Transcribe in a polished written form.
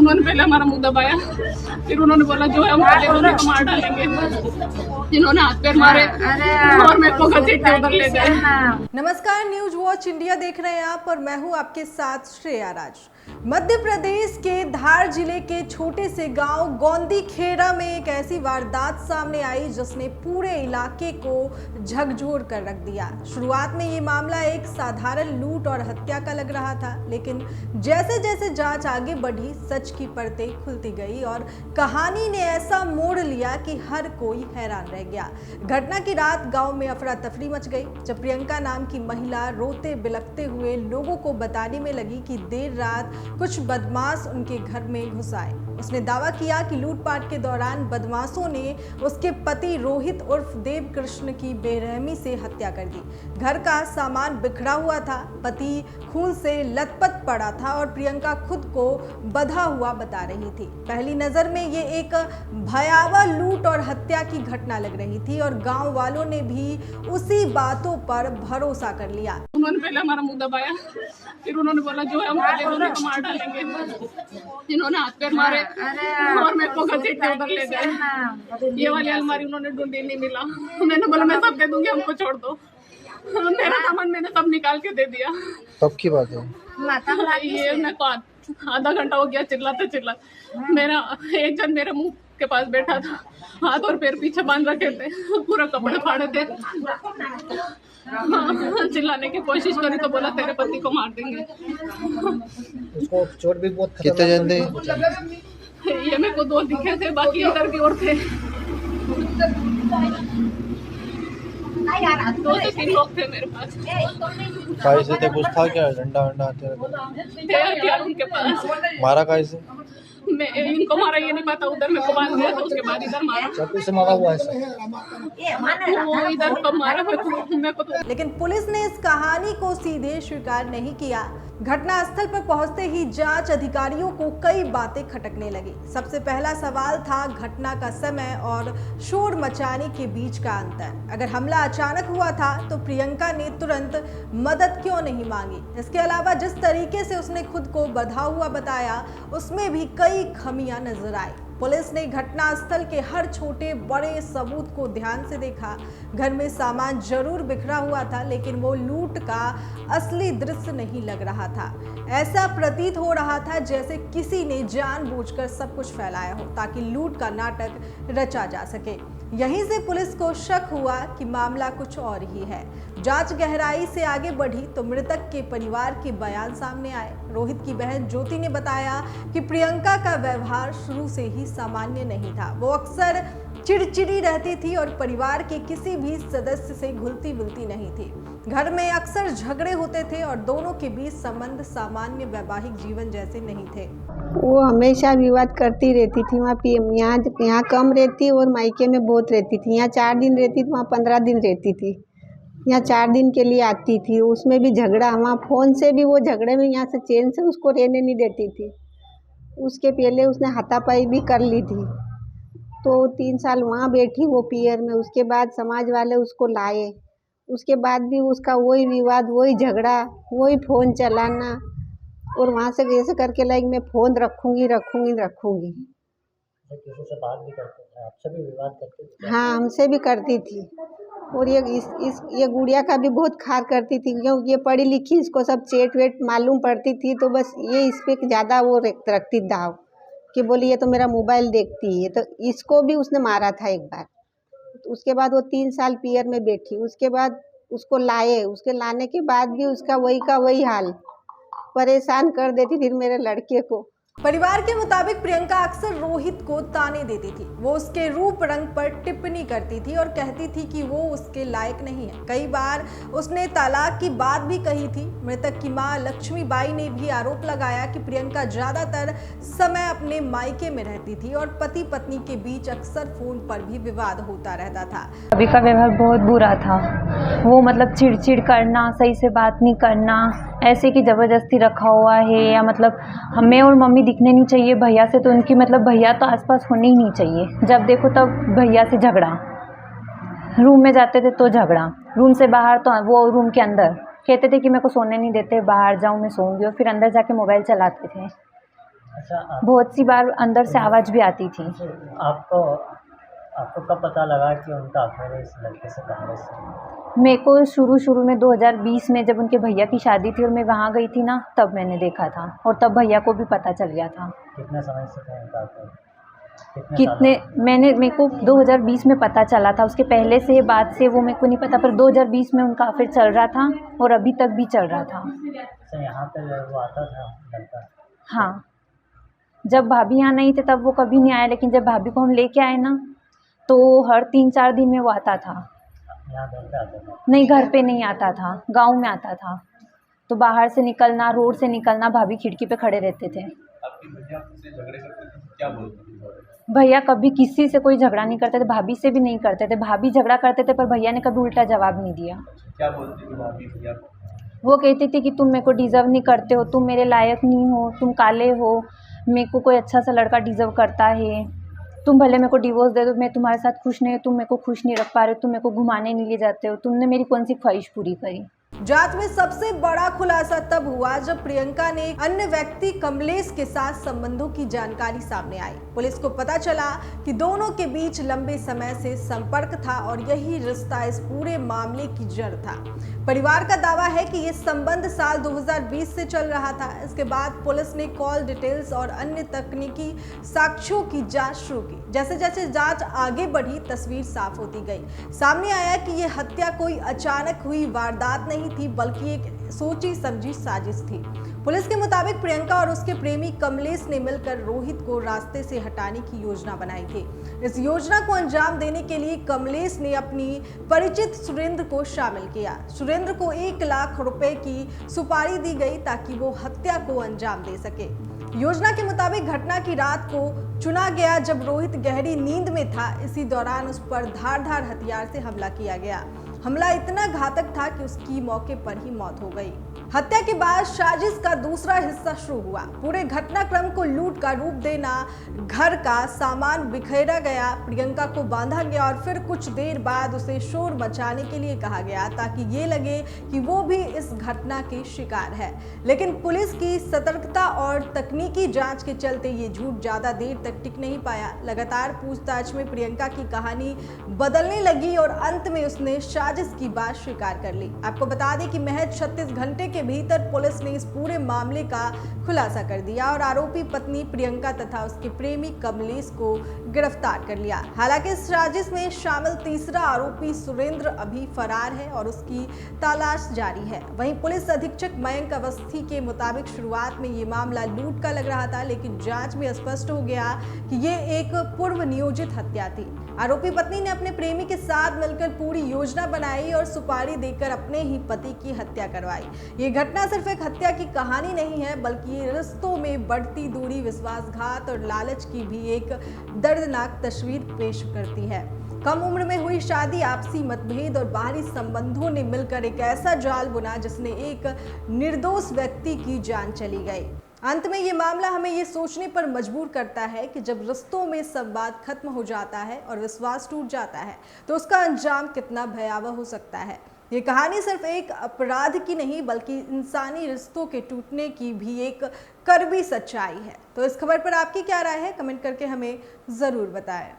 उन्होंने पहले हमारा मुंह दबाया, फिर उन्होंने बोला जो है हम उन्होंने तो मार डालेंगे। जिन्होंने हाथ पैर मारे और मेरे को घसीट के उधर ले गए। नमस्कार, न्यूज वॉच इंडिया देख रहे हैं आप और मैं हूं आपके साथ श्रेया राज। मध्य प्रदेश के धार जिले के छोटे से गांव गोंदी खेड़ा में एक ऐसी वारदात सामने आई जिसने पूरे इलाके को झकझोर कर रख दिया। शुरुआत में ये मामला एक साधारण लूट और हत्या का लग रहा था, लेकिन जैसे जैसे जांच आगे बढ़ी सच की परतें खुलती गई और कहानी ने ऐसा मोड़ लिया कि हर कोई हैरान रह गया। घटना की रात गांव में अफरा तफरी मच गई जब प्रियंका नाम की महिला रोते बिलखते हुए लोगों को बताने में लगी कि देर रात कुछ बदमाश उनके घर में घुस आए। उसने दावा किया कि लूटपाट के दौरान बदमाशों ने उसके पति रोहित उर्फ देव कृष्ण की बेरहमी से हत्या कर दी। घर का सामान बिखरा हुआ था, पति खून से लथपथ पड़ा था और प्रियंका खुद को बंधा हुआ बता रही थी। पहली नजर में ये एक भयावह लूट और हत्या की घटना लग रही थी और गांव वालों ने भी उसी बातों पर भरोसा कर लिया। उन्होंने पहले हमारा मुंह दबाया, फिर उन्होंने बोला जो है हम उन्होंने तो मार डालेंगे। जिन्होंने हाथ पैर मारे और मेरे को घसीट के उधर ले गए। ये वाली अलमारी उन्होंने ढूंढी, नहीं मिला। मैंने बोला मैं सब दे दूंगी, हमको छोड़ दो। मेरा सामान मैंने सब निकाल के दे दिया। तब की बात है ये मेरे को आधा घंटा हो गया चिल्लाते। मेरा एक जन मेरे मुंह के पास बैठा था, हाथ और पैर पीछे बांध रखे थे, पूरा कपड़े फाड़े थे। चिल्लाने की कोशिश करी तो बोला तेरे पति को मार देंगे। उसको चोट भी बहुत कितने जन थे? ये मेरे को 2 दिखे थे, बाकी अंदर की ओर थे। 2 से 3 लोग थे मेरे पास। कैसे थे? कुछ था क्या? डंडा वंडा थे हथियार उनके पास। मारा कैसे? मैं इनको मारा ये नहीं पता, उधर मेरे को बांध दिया था, उसके बाद इधर मारा। चाकू से मारा हुआ है वो इधर कब मारा मेरे को तो। लेकिन पुलिस ने इस कहानी को सीधे स्वीकार नहीं किया। घटनास्थल पर पहुंचते ही जांच अधिकारियों को कई बातें खटकने लगी। सबसे पहला सवाल था घटना का समय और शोर मचाने के बीच का अंतर। अगर हमला अचानक हुआ था तो प्रियंका ने तुरंत मदद क्यों नहीं मांगी? इसके अलावा जिस तरीके से उसने खुद को बंधा हुआ बताया उसमें भी कई खामियां नजर आई। पुलिस ने घटनास्थल के हर छोटे बड़े सबूत को ध्यान से देखा। घर में सामान जरूर बिखरा हुआ था, लेकिन वो लूट का असली दृश्य नहीं लग रहा था। ऐसा प्रतीत हो रहा था जैसे किसी ने जानबूझकर सब कुछ फैलाया हो ताकि लूट का नाटक रचा जा सके। यहीं से पुलिस को शक हुआ कि मामला कुछ और ही है। जांच गहराई से आगे बढ़ी तो मृतक के परिवार के बयान सामने आए। रोहित की बहन ज्योति ने बताया कि प्रियंका का व्यवहार शुरू से ही सामान्य नहीं था। वो अक्सर चिड़चिड़ी रहती थी और परिवार के किसी भी सदस्य से घुलती मिलती नहीं थी। घर में अक्सर झगड़े होते थे और दोनों के बीच संबंध सामान्य वैवाहिक जीवन जैसे नहीं थे। वो हमेशा विवाद करती रहती थी। वहाँ यहाँ कम रहती और मायके में बहुत रहती थी। यहाँ 4 दिन रहती थी, वहाँ 15 दिन रहती थी। यहाँ 4 दिन के लिए आती थी, उसमें भी झगड़ा। वहाँ फ़ोन से भी वो झगड़े में यहाँ से चैन से उसको रहने नहीं देती थी। उसके पहले उसने हाथापाई भी कर ली थी। तो 3 साल वहाँ बैठी वो पियर में। उसके बाद समाज वाले उसको लाए। उसके बाद भी उसका वही विवाद, वही झगड़ा, वही फ़ोन चलाना और वहाँ से ऐसे करके लाइक मैं फ़ोन रखूँगी। किसी से बात भी करते थे? आपसे भी विवाद करते थे? हाँ, हमसे भी करती थी। और ये गुड़िया का भी बहुत खार करती थी, क्योंकि ये पढ़ी लिखी, इसको सब चेट वेट मालूम पड़ती थी। तो बस ये इस पर ज़्यादा वो रखती दाव कि बोली ये तो मेरा मोबाइल देखती है। तो इसको भी उसने मारा था एक बार। तो उसके बाद वो 3 साल पियर में बैठी। उसके बाद उसको लाए। उसके लाने के बाद भी उसका वही का वही हाल, परेशान कर देती थी मेरे लड़के को। परिवार के मुताबिक प्रियंका अक्सर रोहित को ताने देती थी। वो उसके रूप रंग पर टिप्पणी करती थी और कहती थी कि वो उसके लायक नहीं है। कई बार उसने तलाक की बात भी कही थी। मृतक की मां लक्ष्मीबाई ने भी आरोप लगाया कि प्रियंका ज्यादातर समय अपने मायके में रहती थी और पति पत्नी के बीच अक्सर फोन पर भी विवाद होता रहता था। अभी का व्यवहार बहुत बुरा था। वो मतलब चिड़चिड़ करना, सही से बात नहीं करना, ऐसे कि ज़बरदस्ती रखा हुआ है, या मतलब हमें और मम्मी दिखने नहीं चाहिए भैया से, तो उनकी मतलब भैया तो आसपास होने ही नहीं चाहिए। जब देखो तब भैया से झगड़ा, रूम में जाते थे तो झगड़ा, रूम से बाहर तो वो रूम के अंदर कहते थे कि मेरे को सोने नहीं देते, बाहर जाऊँ मैं सोऊंगी, और फिर अंदर जाके मोबाइल चलाते थे। अच्छा बहुत सी बार अंदर से आवाज़ भी आती थी। आपको आपको कब पता लगा कि उनका अफेयर है इस लड़के से पहले से? मेरे को शुरू में 2020 में जब उनके भैया की शादी थी और मैं वहाँ गई थी ना, तब मैंने देखा था और तब भैया को भी पता चल गया था। कितने समय से था इनका अफेयर? मेरे को 2020 में पता चला था, उसके पहले से बाद से वो मेरे को नहीं पता, पर 2020 में उनका अफेयर चल रहा था और अभी तक भी चल रहा था। अच्छा यहाँ पे वो आता था लड़का? हाँ, जब भाभी यहाँ नहीं थे तब वो कभी नहीं आया, लेकिन जब भाभी को हम लेके आए ना, तो हर 3-4 दिन में वो आता था। यहाँ घर पे आता था? नहीं, घर पे नहीं आता था, गांव में आता था। तो बाहर से निकलना, रोड से निकलना, भाभी खिड़की पे खड़े रहते थे। आपके भैया आपसे झगड़े करते थे, क्या बोलते थे? भैया कभी किसी से कोई झगड़ा नहीं करते थे, भाभी से भी नहीं करते थे। भाभी झगड़ा करते थे पर भैया ने कभी उल्टा जवाब नहीं दिया। क्या बोलती थी भाभी भैया को? वो कहती थी कि तुम मेरे को डिज़र्व नहीं करते हो, तुम मेरे लायक नहीं हो, तुम काले हो, मेरे को कोई अच्छा सा लड़का डिज़र्व करता है, तुम भले मेरे को डिवोर्स दे दो, मैं तुम्हारे साथ खुश नहीं हूँ, तुम मेरे को खुश नहीं रख पा रहे हो, तुम मेरे को घुमाने नहीं ले जाते हो, तुमने मेरी कौन सी ख्वाहिश पूरी करी। जांच में सबसे बड़ा खुलासा तब हुआ जब प्रियंका ने अन्य व्यक्ति कमलेश के साथ संबंधों की जानकारी सामने आई। पुलिस को पता चला कि दोनों के बीच लंबे समय से संपर्क था और यही रिश्ता इस पूरे मामले की जड़ था। परिवार का दावा है कि ये संबंध साल 2020 से चल रहा था। इसके बाद पुलिस ने कॉल डिटेल्स और अन्य तकनीकी साक्ष्यों की जांच शुरू की। जैसे जैसे जांच आगे बढ़ी, तस्वीर साफ होती गई। सामने आया कि ये हत्या कोई अचानक हुई वारदात नहीं थी, बल्कि एक सोची समझी साजिश थी। पुलिस के मुताबिक प्रियंका और उसके प्रेमी कमलेश ने मिलकर रोहित को रास्ते से हटाने की योजना बनाई थी। इस योजना को अंजाम देने के लिए कमलेश ने अपनी परिचित सुरेंद्र को शामिल किया। सुरेंद्र को 1 लाख रुपए की सुपारी दी गई ताकि वो हत्या को अंजाम दे सके। योजना के मुताबिक घटना की रात को चुना गया जब रोहित गहरी नींद में था। इसी दौरान उस पर धारदार हथियार से हमला किया गया। हमला इतना घातक था कि उसकी मौके पर ही मौत हो गई। हत्या के बाद साजिश का दूसरा हिस्सा शुरू हुआ। पूरे घटनाक्रम को लूट का रूप देना, घर का सामान बिखेरा गया, प्रियंका को बांधा गया और फिर कुछ देर बाद उसे शोर मचाने के लिए कहा गया ताकि ये लगे कि वो भी इस घटना के शिकार है। लेकिन पुलिस की सतर्कता और तकनीकी जांच के चलते ये झूठ ज्यादा देर तक टिक नहीं पाया। लगातार पूछताछ में प्रियंका की कहानी बदलने लगी और अंत में उसने साजिश की बात स्वीकार कर ली। आपको बता दें कि महज 36 घंटे के भीतर पुलिस ने इस पूरे मामले का खुलासा कर दिया और आरोपी पत्नी प्रियंका तथा उसके प्रेमी कमलेश को गिरफ्तार कर लिया। हालांकि इस साजिश में शामिल तीसरा आरोपी सुरेंद्र अभी फरार है और उसकी तलाश जारी है। वहीं पुलिस अधीक्षक मयंक अवस्थी के मुताबिक शुरुआत में ये मामला लूट का लग रहा था, लेकिन जांच में स्पष्ट हो गया कि ये एक पूर्व नियोजित हत्या थी। आरोपी पत्नी ने अपने प्रेमी के साथ मिलकर पूरी योजना बनाई और सुपारी देकर अपने ही पति की हत्या करवाई। ये घटना सिर्फ एक हत्या की कहानी नहीं है, बल्कि ये रिश्तों में बढ़ती दूरी, विश्वासघात और लालच की भी एक दर्दनाक तस्वीर पेश करती है। कम उम्र में हुई शादी, आपसी मतभेद और बाहरी संबंधों ने मिलकर एक ऐसा जाल बुना जिसने एक निर्दोष व्यक्ति की जान चली गई। अंत में ये मामला हमें ये सोचने पर मजबूर करता है कि जब रिश्तों में संवाद खत्म हो जाता है और विश्वास टूट जाता है तो उसका अंजाम कितना भयावह हो सकता है। ये कहानी सिर्फ एक अपराध की नहीं, बल्कि इंसानी रिश्तों के टूटने की भी एक कड़वी सच्चाई है। तो इस खबर पर आपकी क्या राय है, कमेंट करके हमें ज़रूर बताएं।